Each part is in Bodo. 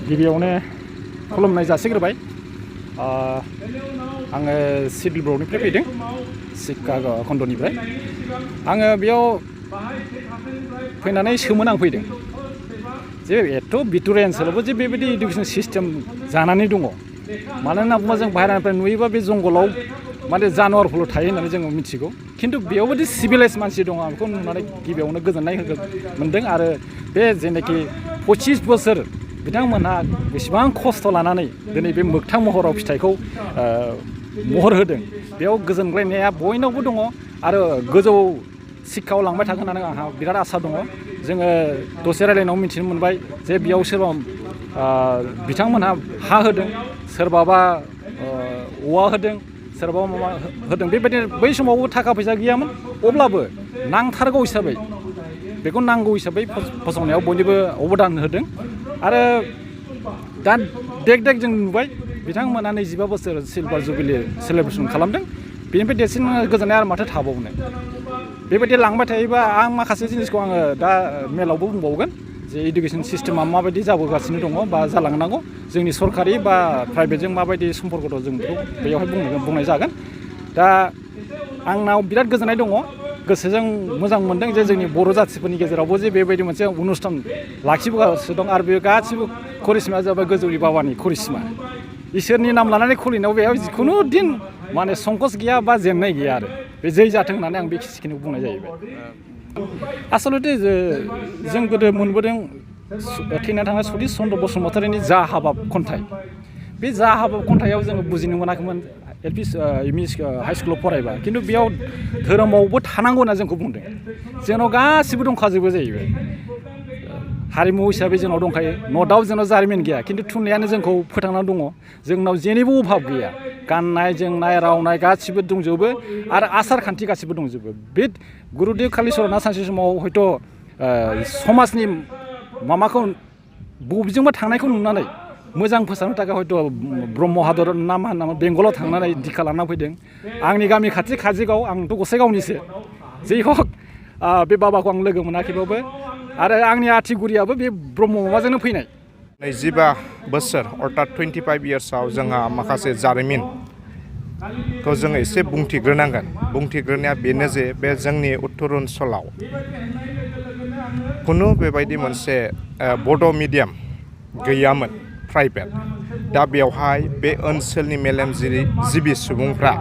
गिबियावनो खुलुमनाय जासिग्रोबाय आङो सिभिल ब्रकनिफ्राय फैदों शिकाग' खन्दनिफ्राय आङो बेयाव फैनानै सोमोनां फैदों जे एथ' भिट'रिया ओनसोलावबो जे बेबायदि इडुकेसन सिस्टेम जानानै दङ मानो होनना बुङोबा जों बाहेरानिफ्राय नुयोबा बे जंगलाव माने जानवारफोरल' थायो होननानै जोङो मिथिगौ खिन्थु बेयावबोदि सिभिलाइज मानसि दङ आं बेखौ नुनानै गिबियावनो गोजोननाय मोनदों आरो बे जेनाखि 25 बोसोर बिथांमोनहा बेसेबां खस्थ' लानानै दिनै बे मोगथां महराव फिथाइखौ महर होदों बेयाव गोजोनग्लायनाया बयनावबो दङ आरो गोजौ शिक्षायाव लांबाय थागोन होननानै आंहा बिराद आसा दङ जोङो दसे रायलायनायाव मिथिनो मोनबाय जे बेयाव सोरबा बिथांमोनहा हा होदों सोरबाबा औवा होदों सोरबा माबा होदों बेबायदिनो बै समावबो थाखा फैसा गैयामोन अब्लाबो नांथारगौ हिसाबै बेखौ नांगौ हिसाबै फसंनायाव बयनिबो अबदान होदों आरो दा देग जों नुबाय बिथांमोना 25 बोसोर सिलभार जुबिलि सेलेब्रेसन खालामदों बेनिफ्राय देरसिन गोजोननाय आरो माथो थाबावनो बेबायदि लांबाय थायोबा आं माखासे जिनिसखौ आङो दा मेलावबो बुंबावगोन जे इडुकेसन सिस्टेमा माबायदि जाबोगासिनो दङ बा जालांनांगौ जोंनि सरकारि बा प्राइभेटजों माबायदि सम्पर्क दं जों बेखौ बेयावहाय बुंनाय जागोन दा आंनाव बिराद गोजोननाय दङ गोसोजों मोजां मोनदों जे जोंनि बर' जाथिफोरनि गेजेरावबो जे बेबायदि मोनसे अनुस्थान लाखिबोगासिनो दं आरो बे गासिबो करिश्माया जाबाय गोजौनि बाबानि करिश्मा इसोरनि नाम लानानै खुलिनायाव बेयाव जिखुनु दिन माने संकस गैया बा जेननाय गैया आरो बे जै जाथों होननानै आं बे खिनिखौ बुंनाय जाहैबाय आसलथे जों गोदो मोनबोदों थैना थांनाय सतिस चन्द्र बसुमतारीनि जा हाबाब खन्थाइ बे जा हाबाब खन्थाइयाव जोङो बुजिनो मोनाखैमोन एलपि एमइ हाइ स्कुलाव फरायबा खिन्थु बेयाव धोरोमावबो थानांगौ होनना जोंखौ बुंदों जोंनाव गासिबो दंखाजोबो जाहैबाय हारिमु हिसाबै जोंनाव दंखायो न' दाउट जोंनाव जारिमिन गैया खिन्थु थुनलाइयानो जोंखौ फोथांनानै दङ जोंनाव जेनिबो अभाब गैया गाननाय जोमनाय रावनाय गासिबो दंजोबो आरो आसार खान्थि गासिबो दंजोबो बे गुरुदेव कालिचरना सानसे समाव हयथ' समाजनि माबाखौ बबेजोंबा थांनायखौ नुनानै मोजां फोसाबनो थाखाय हयथ' ब्रह्म हादर ना मा होनामोन बेंगलाव थांनानै दिखा लाना फैदों आंनि गामि खाथि काजलगाव आंथ' गसाइगावनिसो जै हक बे बाबाखौ आं लोगो मोनाखैबाबो आरो आंनि आथिगुरियाबो बे ब्रह्म माबाजोंनो फैनाय 25 बोसोर अर्थात 25 इयार्सआव जोंहा माखासे जारिमिनखौ जोङो एसे बुंथिग्रोनांगोन बुंथिग्रोनाया बेनो जे बे जोंनि उत्तर ओनसोलाव खुनु बेबायदि मोनसे बड' मिडियाम गैयामोन प्राइभेट दा बेवहाय बे ओनसोलनि मेलेमजिबि सुबुंफ्रा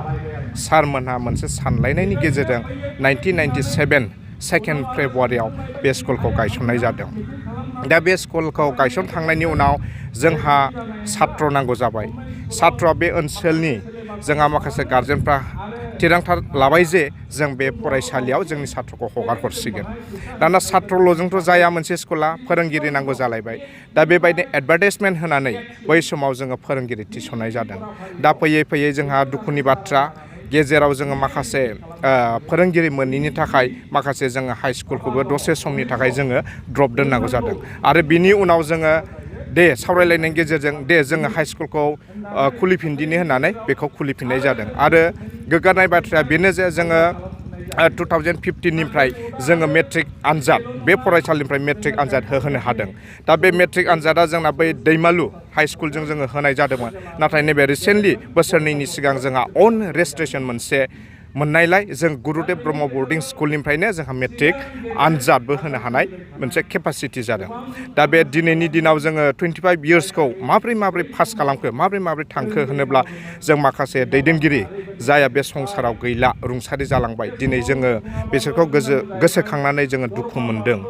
सारमोनहा मोनसे सानलायनायनि गेजेरजों 1997 2 फेब्रुवारियाव बे स्कुलखौ गायसननाय जादों दा बे स्कुलखौ गायसनखांनायनि उनाव जोंहा सात्र नांगौ जाबाय सात्रआ बे ओनसोलनि जोंहा माखासे गार्जेनफ्रा थिरांथा लाबाय जे जों बे फरायसालियाव जोंनि सात्रखौ हगार हरसिगोन दाना सात्रल'जोंथ' जाया मोनसे स्कुला फोरोंगिरि नांगौ जालायबाय दा बेबायदिनो एडभार्टाइजमेन्ट होनानै बै समाव जोङो फोरोंगिरि थिसननाय जादों दा फैयै फैयै जोंहा दुखुनि बाथ्रा गेजेराव जोङो माखासे फोरोंगिरि मोनैनि थाखाय माखासे जोङो हाइ स्कुलखौबो दसे समनि थाखाय जोङो ड्रप दोननांगौ जादों आरो बिनि उनाव जोङो दे सावरायलायनायनि गेजेरजों दे जोङो हाइ स्कुलखौ खुलिफिनदिनि होननानै बेखौ खुलिफिननाय जादों आरो गोग्गानाय बाथ्राया बेनो जे जोङो 2015निफ्राय जोङो मेट्रिक आनजाद बे फरायसालिनिफ्राय मेट्रिक आनजाद होनो हादों दा बे मेट्रिक आनजादा जोंना बै दैमालु हाइ स्कुलजों जोङो होनाय जादोंमोन नाथाय नैबे रिसेन्टलि बोसोरनैनि सिगां जोंहा अन रेजिस्ट्रेसन मोनसे मोननायलाय जों गुरुदेव ब्रह्म बर्डिं स्कुलनिफ्रायनो जोंहा मेट्रिक आनजादबो होनो हानाय मोनसे केपासिटि जादों दा बे दिनैनि दिनाव जोङो 25 इयार्सखौ माब्रै पास खालामखो माब्रै थांखो होनोब्ला जों माखासे दैदेनगिरि जाया बे संसाराव गैला रुंसारि जालांबाय दिनै जोङो बिसोरखौ गोसोखांनानै जोङो दुखु मोनदों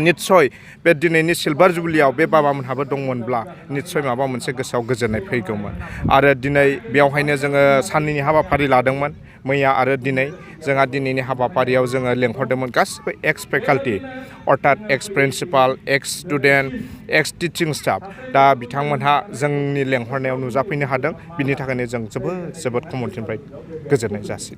निस्सय बे दिनैनि सिलभार जुबलियाव बे बाबामोनहाबो दंमोनब्ला निस्सय माबा मोनसे गोसोआव गोजोननाय फैगौमोन आरो दिनै बेयावहायनो जोङो साननैनि हाबाफारि लादोंमोन मैया आरो दिनै जोंहा दिनैनि हाबाफारियाव जोङो लेंहरदोंमोन गासिबो एक्स फेकाल्टि अर्थात एक्स प्रिन्सिपाल एक्स स्टुडेन्ट एक्स टिचिं स्टाफ दा बिथांमोनहा जोंनि लेंहरनायाव नुजाफैनो हादों बिनि थाखायनो जों जोबोद कमिटिनिफ्राय गोजोननाय जासिदों